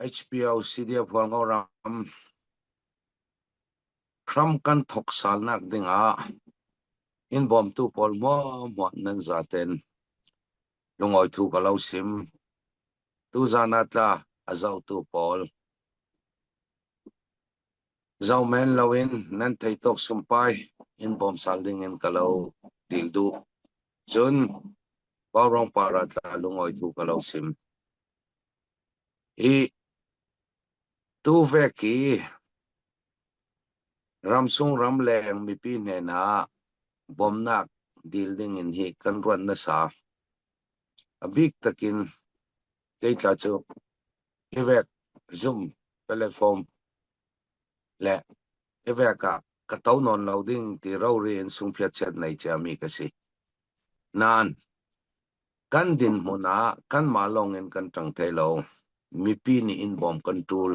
HPO CDF hual ngau ram kan thok sal nak dinga in bom tu pol mo nan zaten lungoi thu kalau sim tu zanatla azau tu pol zau men lawin nan thei tok sumpai in bom sal ding in kalau dildu chun bawrong para tla lungoi thu kalau sim I tu veki ramsung ramleng mi pi ne na bom nak dil ding in hi kan ron na sa abik takin keitla chu evek zoom telephone le eveka ka tau non loading ti ro rin sung phia chat nei cha mi ka si nan kan din mona kan malong en kan tang thelo mi pi ni in bom control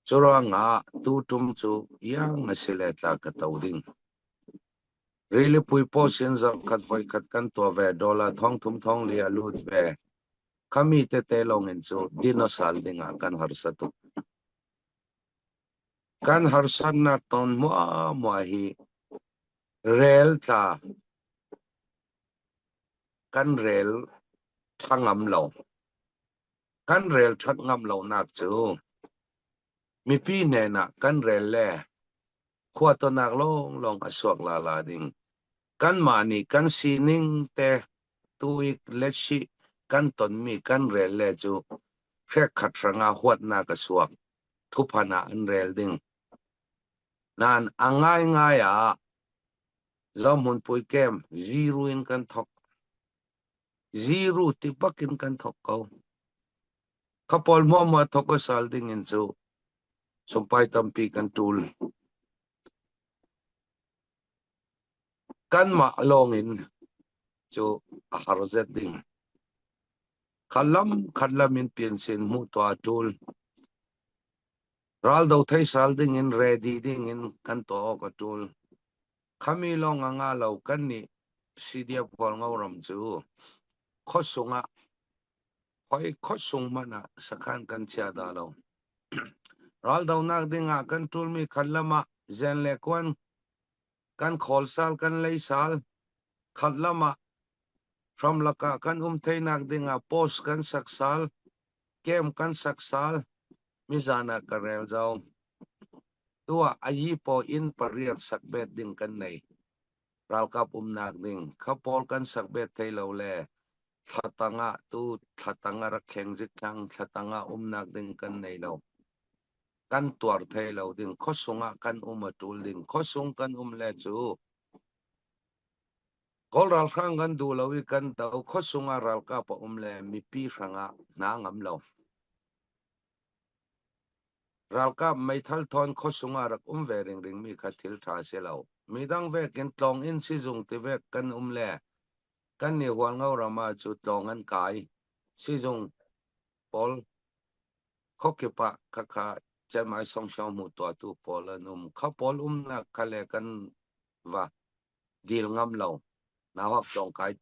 choranga tu tum chu yang na sele tla ka tau ding really pui po sen za khat vai khat kan to ve dollar thong thum thong lia lut ve kami te long en chu dinosal dinga kan har satu kan har san na ton mo hi rel ta kan rel thangam lo kan rel thangam lo nak chu mi pi ne na kan rel le khwa to nak long long aswak la la ding kan mani kan sining te tuik lechi kan ton mi kan rel le chu rek khat ranga huat na ka suak thupana an rel ding nan angai ngai a zamun pui kem zero in kan thok zero ti pakin kan thok ko kapol mo thok sal ding in chu sumpai tampi kan tul kan ma long in chu a harzet ding khalam in pension mu to tul ral do thai sal ding in ready ding in kan to ka tul khami long anga lo kan ni sidia pol ngauram chu khosunga hoi khosung mana sakhan kan chia da lo ral do nak dinga kan tul mi khalama zen le kwan kan khol sal kan lei sal khalama from laka kan thei nak dinga post kan saksal kem kan saksal mizana karel jaw tua ayi po in pariat sakbet ding kan nei ral kap nak ding khapol kan sakbet thei lo le thatanga tu thatanga rakheng zik thang thatanga nak ding kan nei lo kan tuar thei lo ding khosunga kan atul ding khosung kan le chu kol ral khang kan du lo wi kan tau khosunga ral ka pa le mi pi ranga na ngam lo ral ka mai thal thon khosunga rak ve ring ring mi kha thil tha se lo midang ve ken tlong in si jung ti ve kan le kan ni hual ngau rama chu tlong an kai si jung pol khokipa kha che mai song song mu to tu pol anum kha pol na khale kan va dil ngam lo na hok chong kai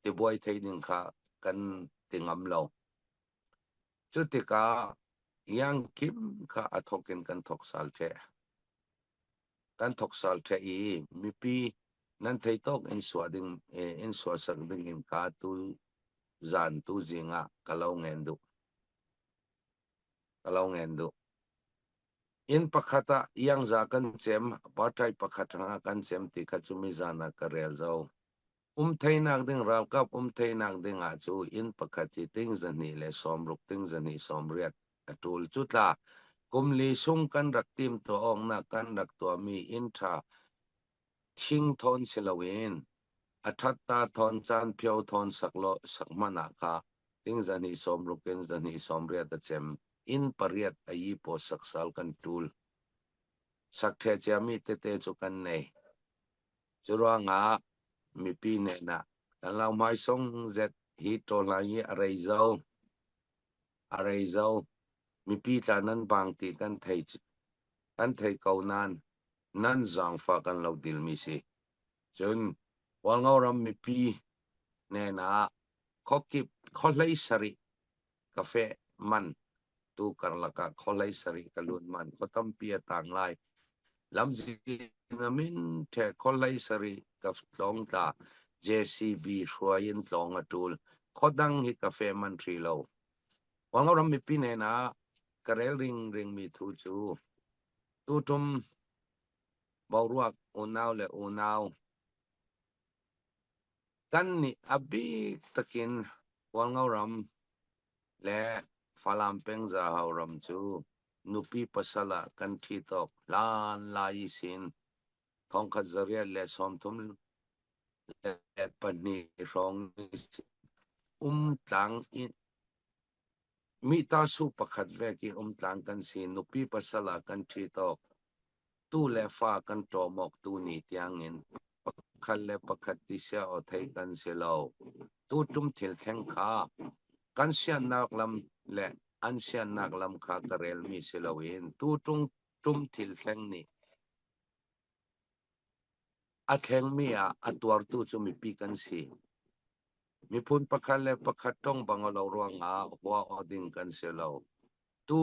ti boy thei ning kha kan ti ngam lo chu ti ka yang kim kha athokin kan thok sal the I mi pi nan thei tok in swading in swasak ding in ka tu zan tu zinga kalau ngendu in pakhata yang za kan chem partai pakhatanga kan chem ti kha chumi zana karel zo thei nak ding ral kap thei nak ding a chu in pakhati ting zani le somruk ting zani somriat atul chutla kumli sung kan rak tim to ong na kan rak to mi in tha thing thon silawin athatta thon chan phyo thon saklo sakmana ka ting zani somruk ken zani somriat chem in pariat ayi po saksal kan tul sakthya chami te chu kan nei churanga mi pi ne na kalau mai song zet hi to la ye arei zau mi pi ta nan bang ti kan thei kau nan zang fa kan lo dil mi si chun wal ngau ram mi pi ne na khokip kholei sari cafe man tu karlaka kholai sari kalun man khotam pia tang lai lamzi namin the kholai sari ka tlong ta JCB hruain tlong atul khodang hi cafe man tri lo wangoram mi pine na karel ring mi thu chu tu tum bawruak unaw le unaw kan ni abi takin wangoram le falam peng za hauram chu nupi pasala kan thi tok lan lai sin thong khat zaria le som thum le pani rong tlang in mi ta su pakhat ve ki tlang kan sin nupi pasala kan thi tok tu le fa kan to mok tu ni tiang in pakhat le pakhat ti sia o thei kan se lo tu tum thil theng kha kan sian nak lam le an sian nak lam kha karel mi se lo in tu tum thil theng ni a theng mi a atwar tu chu mi pi kan si mi phun pakhat le pakhat tong bangalo ruanga wa oding kan se lo tu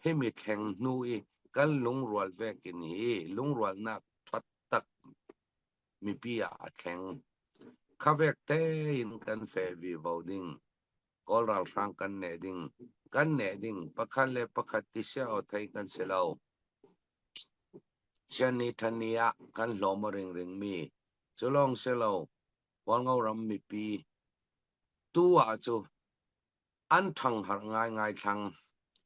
hemi theng nu i kan lung rual ve kin hi lung rual nak that tak mi pi a theng khavek te in kan fe vi voting kol ral rang kan ne ding pakhat le pakhat ti sia o thei kan se lo chani thania kan hlom ring mi chulong se lo wangau ram mi pi tu a chu an thang har ngai thang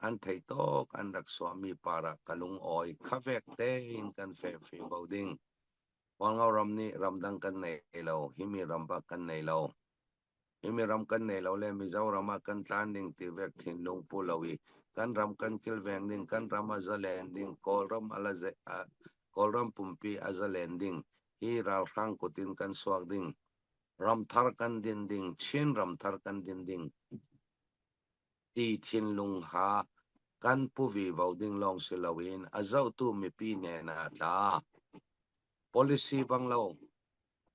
an thei tok an rak swami para kalung oi khavek te in kan fe fi voting wangau ram ni ramdang kan nei lo himi ramba kan nei lo himi ram kan nei lo le mizoram kan tlan ding ti vek thin lung pu lowi kan ram kan kil veng ding kan ram azalen ding kolram pumpi azalen ding hi ral khang kutin kan swak ding ram thar kan din ding chin ram thar kan din ding ti thin lung ha kan pu vi voting long silawin azau tu mi pi ne na ta policy banglo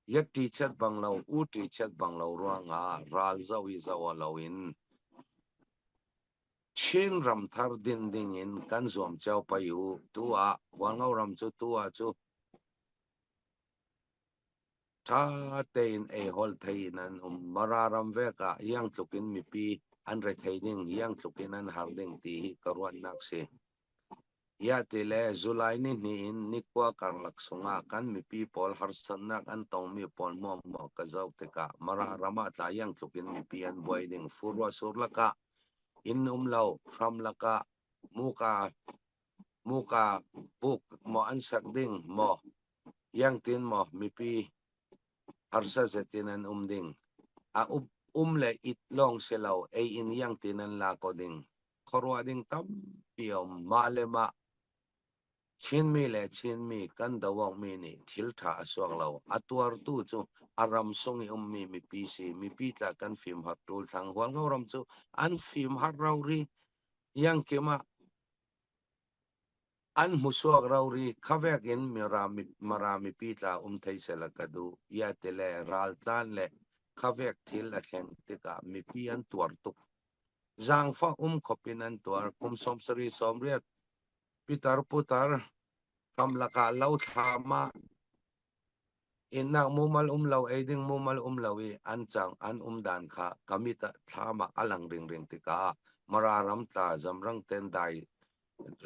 yet teacher banglo u teacher banglo ruanga ral zawi zawalawin chin ram thar din ding in kan zom chau payu tua wangau ram chu tua chu tha tein a hol thainan mararam veka yang tlukin mi pi an re thaining yang tlukin an harding ti karuan nakse ya tele zulai ni in nikwa karlak sunga kan mi pi pol harsanak an tong mi pol mo ka zau te ka mararama ta yang tlukin mi pi an boiding furwa surlaka in lau from laka muka buk mo an sakding mo yang tin mo mi pi harsa zetinan ding a le itlong selaw ay in yang tinan lako ding korwa ding tam piyo malema chin mi kan dawang mi ni thiltha aswak law atwar tu chu aram songi mi pisi mi pita kan film hat tul thang hwal ngawram chu an film hat rawri yang kema an muswak rawri khavek in marami pita thai selakadu ya tele ral tan le khavek thil a thleng tika mi pi an tuar tuk zang fa khopin an tuar kum som sari som riat pitar putar kam laka lau thama innak mumal lau aiding mumal lawi an chang an dan kha kamita thama alang ring tika mararam ta zamrang ten dai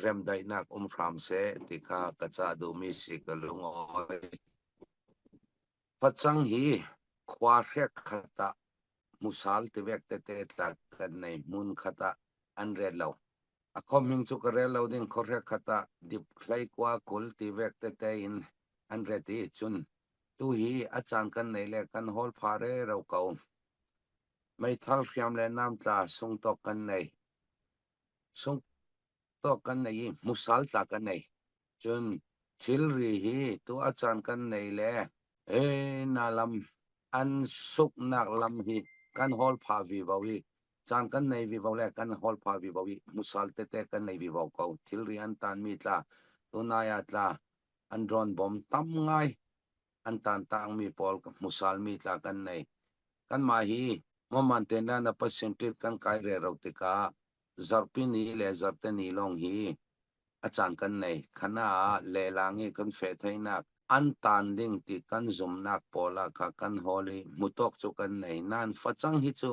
rem dai nak ram se tika kacha du mi sikalung oi pachang hi khwa rek khata musal te vek te tlak kan nei mun khata an red law a coming chu ka rel law ding khore khata dip khlai kwa kul ti vek te in an red ti chun tu hi a chan kan nei le kan hol phare ro kau mai thal khiam le nam tla sung to kan nei sung to kan nei musal ta kan nei chun thil ri hi tu a chan kan nei le e nalam an suk nak lam hi kan hol pha vi vawi chan kan nei vi vawle kan hol pha vi vawi musal te kan nei vi vaw ko thil ri an tan mi tla tunaya tla an drone bom tam ngai an tan tang mi pol musal mi tla kan nei kan ma hi mo man te na percentage kan kai re ro te ka zarpini le zartani long hi achan kan nei khana le langi kan fe thainak an tan ding ti kan zum nak pola kha kan holi mutok chu kan nei nan fachang hi chu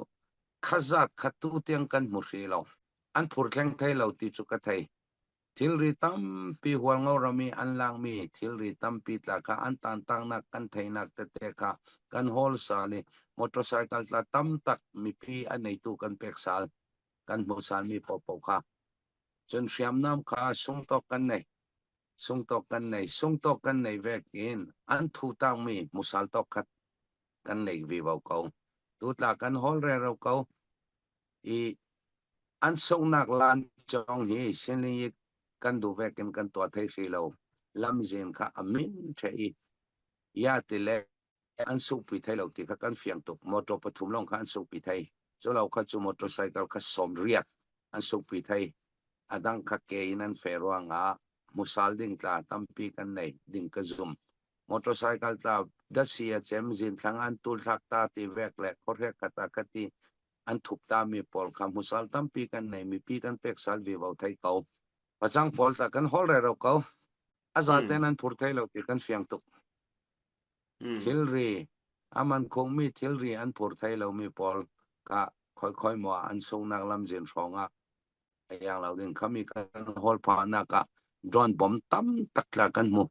khazat khatu tiang kan mu hri lo an phur thleng thai lo ti chu ka thai thilri tam pi hual ngau rami an lang mi thilri tam pi tla kha an tan tang nak kan thai nak te te kha kan hol sa ni motorcycle tla tam tak mi pi an nei tu kan pek sal kan mu sal mi po po kha chun siam nam kha sung to kan nei sung to kan nei vek in an thu tang mi musal to khat kan nei vi vào câu tu tla kan hol re ro câu i an sung nak lan chong hi sin li kan du vek kan to thai si lo lam zin kha amin thei ya ti le an su pi thai lo ti kha kan fiang tuk motor pathum long kha an su pi thai cho lo kha chu motorcycle kha som riat an su pi thai adang kha ke inan ferwa nga musal ding tla tampi kan nei ding ka zum motorcycle tla dasia chem zin thlang an tul thak ta ti vek le khorek kata kati an thup ta mi pol kha musal tampi kan nei mi pi kan pek sal vi vau thai kau pachang pol ta kan hol re ro kau azaten an phur thai lo ti kan fiang tuk thilri aman khong mi thilri an phur thai lo mi pol ka khoi khoi mo an sung nak lam zin ronga yang lau din kami kan hol pa na ka drone bomb tam tak la kan mu